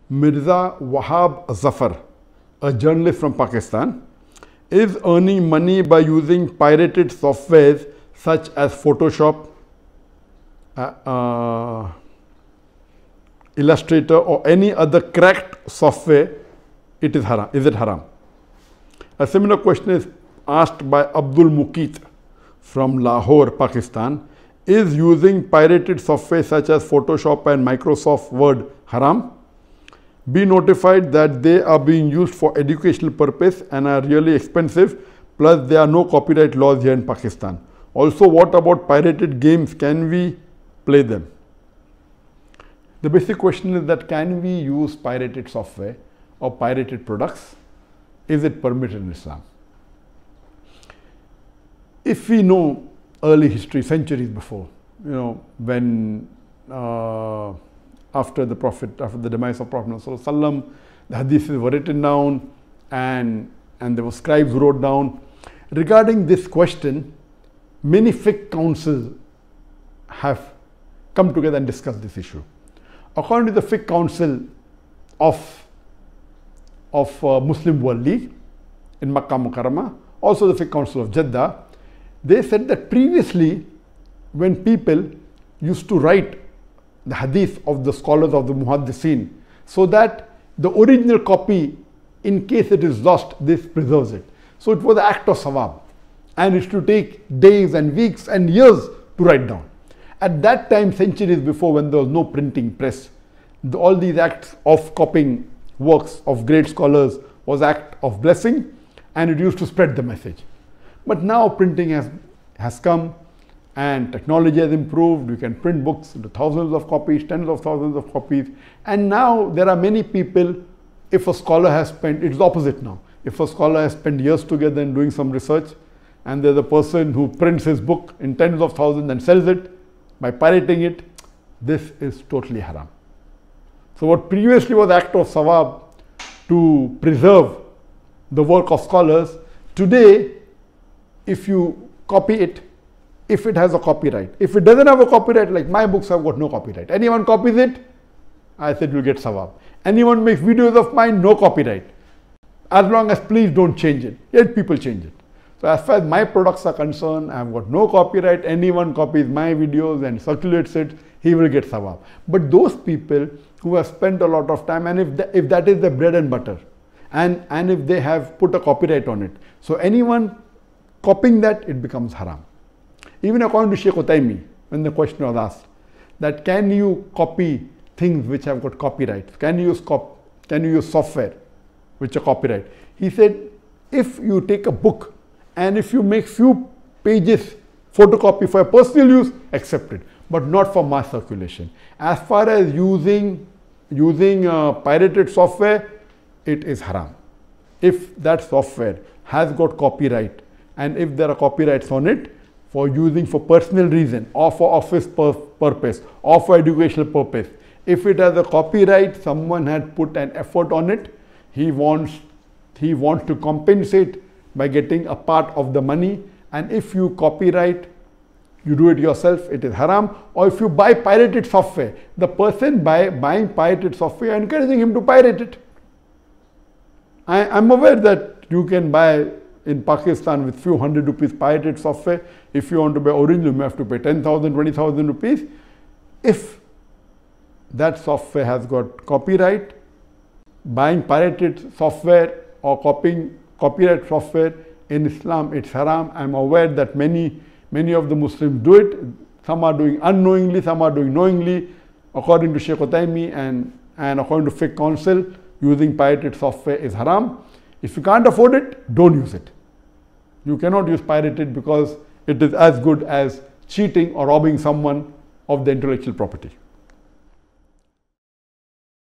Mirza Wahab Zafar, a journalist from Pakistan, is earning money by using pirated softwares such as Photoshop, Illustrator, or any other cracked software. It is haram. Is it haram? A similar question is asked by Abdul Muqeet from Lahore, Pakistan. Is using pirated software such as Photoshop and Microsoft Word haram? Be notified that they are being used for educational purpose and are really expensive, plus there are no copyright laws here in Pakistan. Also, what about pirated games? Can we play them? The basic question is that can we use pirated software or pirated products? Is it permitted in Islam? If we know early history, centuries before, when after the demise of Prophet ﷺ, the hadiths were written down and there were scribes who wrote down. Regarding this question, many fiqh councils have come together and discussed this issue. According to the fiqh council of Muslim World League in Makkah Mukarramah, also the fiqh council of Jeddah, they said that previously when people used to write the hadith of the scholars of the muhaddithin, so that the original copy, in case it is lost, this preserves it. So it was an act of sawab, and it used to take days and weeks and years to write down. At that time, centuries before, when there was no printing press, all these acts of copying works of great scholars was act of blessing, and it used to spread the message. But now printing has come and technology has improved. You can print books into thousands of copies, tens of thousands of copies. And now there are many people, if a scholar has spent, it's the opposite now. If a scholar has spent years together in doing some research, and there's a person who prints his book in tens of thousands and sells it by pirating it, this is totally haram. So what previously was act of sawab to preserve the work of scholars, today, if you copy it, if it has a copyright. If it doesn't have a copyright, like my books have got no copyright. Anyone copies it, I said you'll get sawab. Anyone makes videos of mine, no copyright. As long as please don't change it. Yet people change it. So as far as my products are concerned, I have got no copyright. Anyone copies my videos and circulates it, he will get sawab. But those people who have spent a lot of time, and if that is the bread and butter, and if they have put a copyright on it, so anyone copying that, it becomes haram. Even according to Sheikh Utaymi, when the question was asked, that can you copy things which have got copyright? Can you use software which are copyright? He said, if you take a book and if you make few pages photocopy for personal use, accept it, but not for mass circulation. As far as using pirated software, it is haram. If that software has got copyright, and if there are copyrights on it, for using for personal reason or for office purpose or for educational purpose. If it has a copyright, someone had put an effort on it, he wants to compensate by getting a part of the money. And if you copyright, you do it yourself, it is haram. Or if you buy pirated software, the person buying pirated software, encouraging him to pirate it. I'm aware that you can buy in Pakistan with few hundred rupees pirated software. If you want to buy original, you have to pay 10,000, 20,000 rupees. If that software has got copyright, buying pirated software or copying copyright software in Islam, it's haram. I'm aware that many of the Muslims do it. Some are doing unknowingly, some are doing knowingly. According to Sheikh Utaymi and according to fiqh council, using pirated software is haram. If you can't afford it, don't use it. You cannot use pirated because it is as good as cheating or robbing someone of the intellectual property.